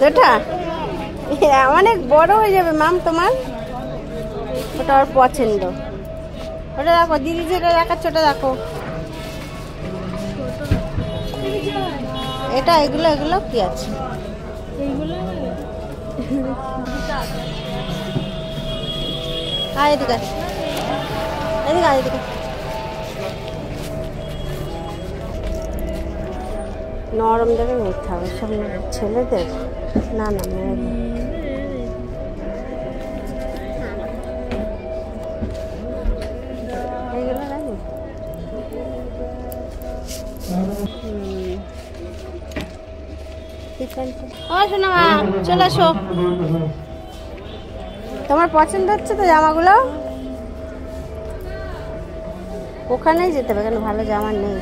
দুটা অনেক বড় হয়ে যাবে মাম তোমার, ওটা ওর পছন্দ। ওটা দেখো দিদি যেটা দেখাচ্ছে ওটা দেখো, এটা এগুলো এগুলো কি আছে এদিকে এদিকে এদিকে নরম দেবে নিতে হবে সব ছেলেদের, না না মেয়েদের। এইগুলো জানি শোনো মা, চলে আসো। তোমার পছন্দ হচ্ছে তো জামাগুলো? ওখানেই যেতে হবে, কেন ভালো জামা নেই।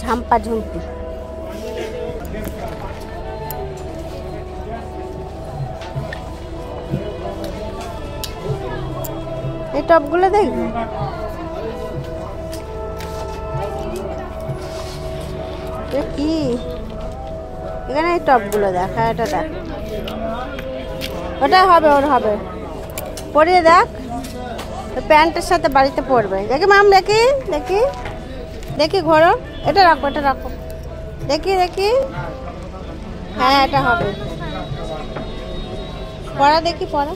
ঝাম্পা ঝুম্পি এই টপগুলো দেখবি? কি এখানে এই টপগুলো দেখা, এটা দেখ, ওটা হবে, ওর হবে, পরিয়ে দেখ, প্যান্টের সাথে বাড়িতে পরবে। দেখি মাম, দেখি দেখি দেখি ঘোরো, এটা রাখো, এটা রাখো, দেখি দেখি, হ্যাঁ এটা হবে, পরা দেখি পরা।